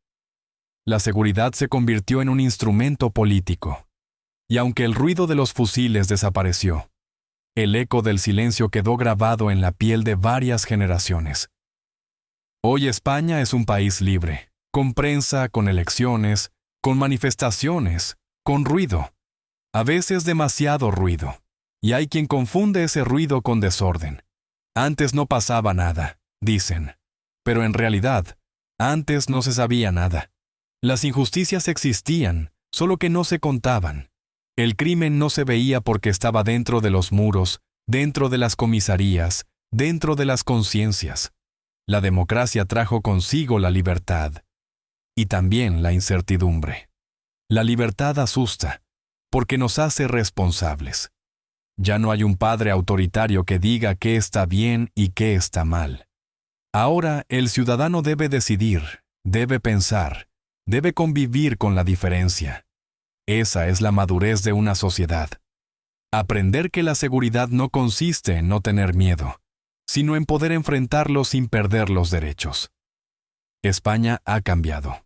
La seguridad se convirtió en un instrumento político. Y aunque el ruido de los fusiles desapareció, el eco del silencio quedó grabado en la piel de varias generaciones. Hoy España es un país libre, con prensa, con elecciones, con manifestaciones, con ruido. A veces demasiado ruido. Y hay quien confunde ese ruido con desorden. Antes no pasaba nada, dicen. Pero en realidad, antes no se sabía nada. Las injusticias existían, solo que no se contaban. El crimen no se veía porque estaba dentro de los muros, dentro de las comisarías, dentro de las conciencias. La democracia trajo consigo la libertad. Y también la incertidumbre. La libertad asusta, porque nos hace responsables. Ya no hay un padre autoritario que diga qué está bien y qué está mal. Ahora el ciudadano debe decidir, debe pensar, debe convivir con la diferencia. Esa es la madurez de una sociedad. Aprender que la seguridad no consiste en no tener miedo, sino en poder enfrentarlo sin perder los derechos. España ha cambiado.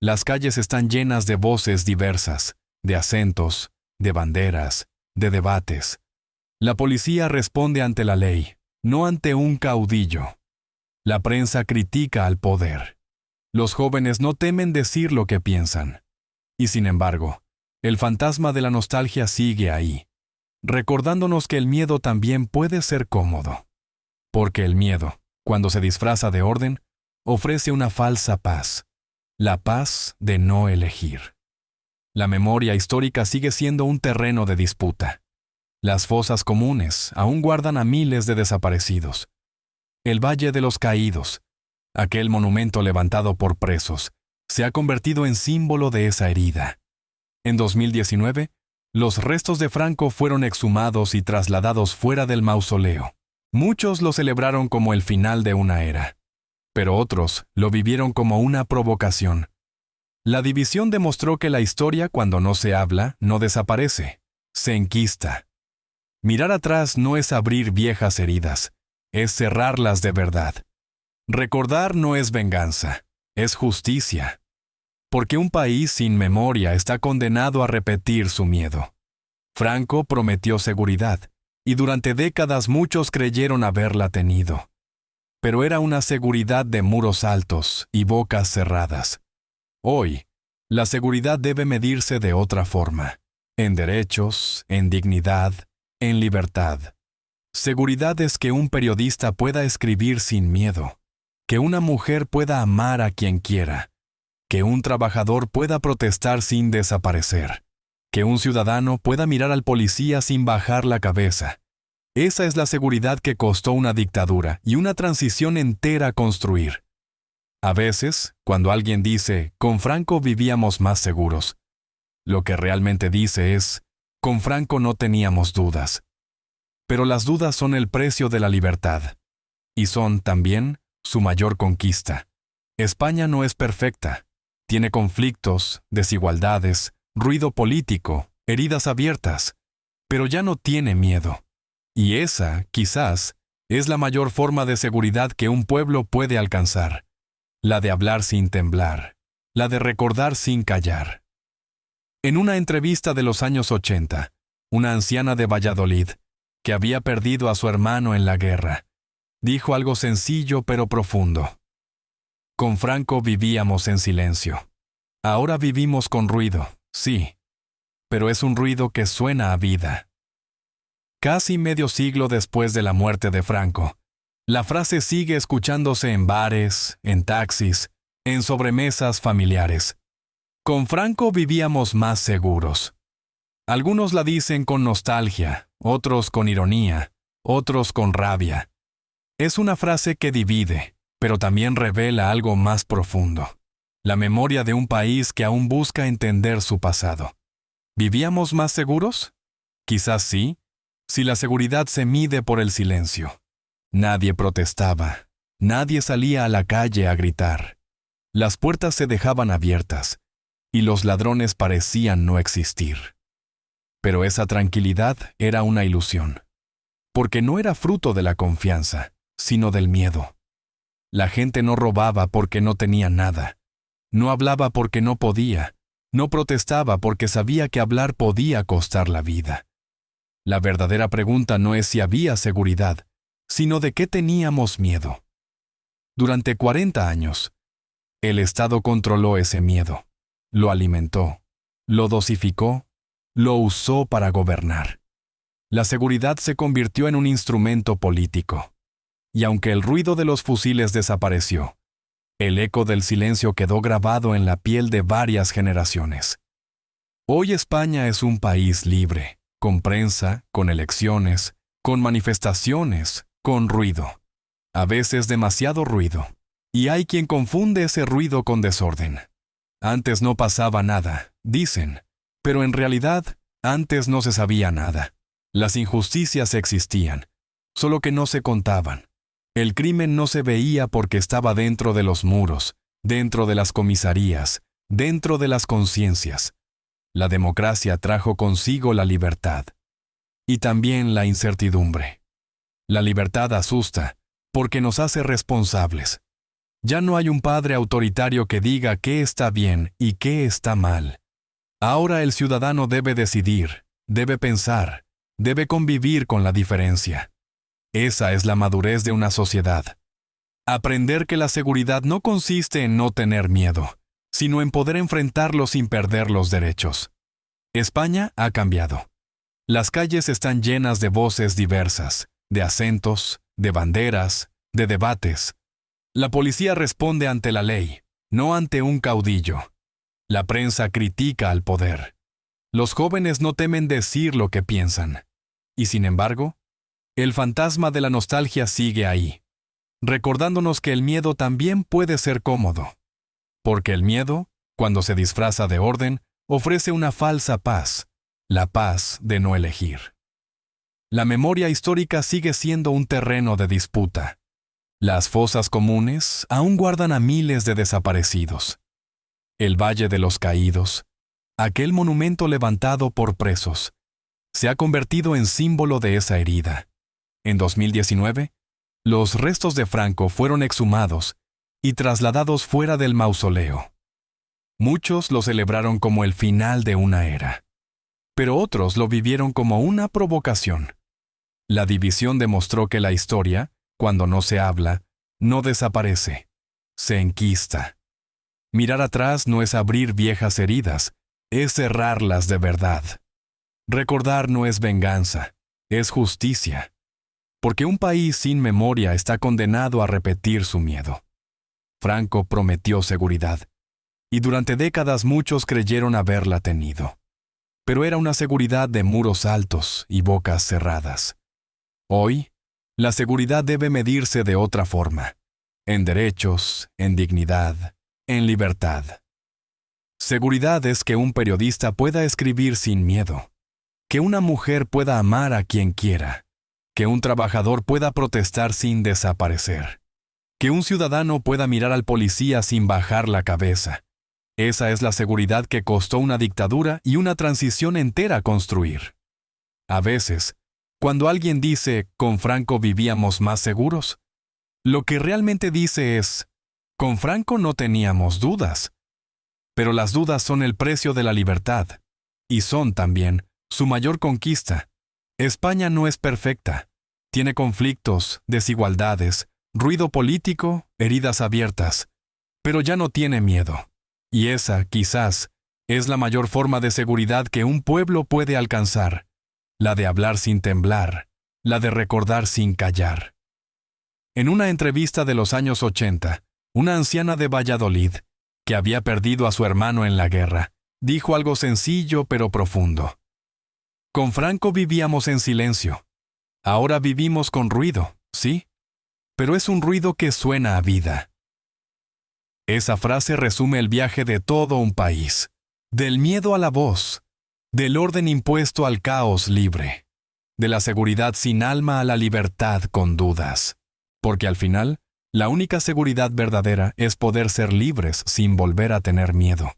Las calles están llenas de voces diversas, de acentos, de banderas, de debates. La policía responde ante la ley, no ante un caudillo. La prensa critica al poder. Los jóvenes no temen decir lo que piensan. Y sin embargo, el fantasma de la nostalgia sigue ahí, recordándonos que el miedo también puede ser cómodo. Porque el miedo, cuando se disfraza de orden, ofrece una falsa paz, la paz de no elegir. La memoria histórica sigue siendo un terreno de disputa. Las fosas comunes aún guardan a miles de desaparecidos. El Valle de los Caídos, aquel monumento levantado por presos, se ha convertido en símbolo de esa herida. En 2019, los restos de Franco fueron exhumados y trasladados fuera del mausoleo. Muchos lo celebraron como el final de una era, pero otros lo vivieron como una provocación. La división demostró que la historia, cuando no se habla, no desaparece, se enquista. Mirar atrás no es abrir viejas heridas, es cerrarlas de verdad. Recordar no es venganza, es justicia. Porque un país sin memoria está condenado a repetir su miedo. Franco prometió seguridad, y durante décadas muchos creyeron haberla tenido. Pero era una seguridad de muros altos y bocas cerradas. Hoy, la seguridad debe medirse de otra forma, en derechos, en dignidad, en libertad. Seguridad es que un periodista pueda escribir sin miedo, que una mujer pueda amar a quien quiera, que un trabajador pueda protestar sin desaparecer, que un ciudadano pueda mirar al policía sin bajar la cabeza. Esa es la seguridad que costó una dictadura y una transición entera construir. A veces, cuando alguien dice, con Franco vivíamos más seguros, lo que realmente dice es, con Franco no teníamos dudas. Pero las dudas son el precio de la libertad, y son, también, su mayor conquista. España no es perfecta. Tiene conflictos, desigualdades, ruido político, heridas abiertas, pero ya no tiene miedo. Y esa, quizás, es la mayor forma de seguridad que un pueblo puede alcanzar. La de hablar sin temblar, la de recordar sin callar. En una entrevista de los años 80, una anciana de Valladolid, que había perdido a su hermano en la guerra, dijo algo sencillo pero profundo. Con Franco vivíamos en silencio. Ahora vivimos con ruido, sí, pero es un ruido que suena a vida. Casi medio siglo después de la muerte de Franco, la frase sigue escuchándose en bares, en taxis, en sobremesas familiares. Con Franco vivíamos más seguros. Algunos la dicen con nostalgia, otros con ironía, otros con rabia. Es una frase que divide, pero también revela algo más profundo. La memoria de un país que aún busca entender su pasado. ¿Vivíamos más seguros? Quizás sí, si la seguridad se mide por el silencio. Nadie protestaba, nadie salía a la calle a gritar. Las puertas se dejaban abiertas, y los ladrones parecían no existir. Pero esa tranquilidad era una ilusión, porque no era fruto de la confianza, sino del miedo. La gente no robaba porque no tenía nada, no hablaba porque no podía, no protestaba porque sabía que hablar podía costar la vida. La verdadera pregunta no es si había seguridad, sino de qué teníamos miedo. Durante 40 años, el Estado controló ese miedo, lo alimentó, lo dosificó, lo usó para gobernar. La seguridad se convirtió en un instrumento político. Y aunque el ruido de los fusiles desapareció, el eco del silencio quedó grabado en la piel de varias generaciones. Hoy España es un país libre, con prensa, con elecciones, con manifestaciones, con ruido. A veces demasiado ruido. Y hay quien confunde ese ruido con desorden. Antes no pasaba nada, dicen, pero en realidad, antes no se sabía nada. Las injusticias existían, solo que no se contaban. El crimen no se veía porque estaba dentro de los muros, dentro de las comisarías, dentro de las conciencias. La democracia trajo consigo la libertad. Y también la incertidumbre. La libertad asusta, porque nos hace responsables. Ya no hay un padre autoritario que diga qué está bien y qué está mal. Ahora el ciudadano debe decidir, debe pensar, debe convivir con la diferencia. Esa es la madurez de una sociedad. Aprender que la seguridad no consiste en no tener miedo, sino en poder enfrentarlo sin perder los derechos. España ha cambiado. Las calles están llenas de voces diversas, de acentos, de banderas, de debates. La policía responde ante la ley, no ante un caudillo. La prensa critica al poder. Los jóvenes no temen decir lo que piensan. Y sin embargo, el fantasma de la nostalgia sigue ahí, recordándonos que el miedo también puede ser cómodo. Porque el miedo, cuando se disfraza de orden, ofrece una falsa paz, la paz de no elegir. La memoria histórica sigue siendo un terreno de disputa. Las fosas comunes aún guardan a miles de desaparecidos. El Valle de los Caídos, aquel monumento levantado por presos, se ha convertido en símbolo de esa herida. En 2019, los restos de Franco fueron exhumados y trasladados fuera del mausoleo. Muchos lo celebraron como el final de una era, pero otros lo vivieron como una provocación. La división demostró que la historia, cuando no se habla, no desaparece, se enquista. Mirar atrás no es abrir viejas heridas, es cerrarlas de verdad. Recordar no es venganza, es justicia. Porque un país sin memoria está condenado a repetir su miedo. Franco prometió seguridad, y durante décadas muchos creyeron haberla tenido. Pero era una seguridad de muros altos y bocas cerradas. Hoy, la seguridad debe medirse de otra forma, en derechos, en dignidad, en libertad. Seguridad es que un periodista pueda escribir sin miedo, que una mujer pueda amar a quien quiera, que un trabajador pueda protestar sin desaparecer, que un ciudadano pueda mirar al policía sin bajar la cabeza. Esa es la seguridad que costó una dictadura y una transición entera construir. A veces, cuando alguien dice, con Franco vivíamos más seguros, lo que realmente dice es, con Franco no teníamos dudas. Pero las dudas son el precio de la libertad, y son también su mayor conquista. España no es perfecta. Tiene conflictos, desigualdades, ruido político, heridas abiertas. Pero ya no tiene miedo. Y esa, quizás, es la mayor forma de seguridad que un pueblo puede alcanzar. La de hablar sin temblar, la de recordar sin callar. En una entrevista de los años 80, una anciana de Valladolid, que había perdido a su hermano en la guerra, dijo algo sencillo pero profundo. Con Franco vivíamos en silencio. Ahora vivimos con ruido, ¿sí? Pero es un ruido que suena a vida. Esa frase resume el viaje de todo un país, del miedo a la voz, del orden impuesto al caos libre, de la seguridad sin alma a la libertad con dudas. Porque al final, la única seguridad verdadera es poder ser libres sin volver a tener miedo.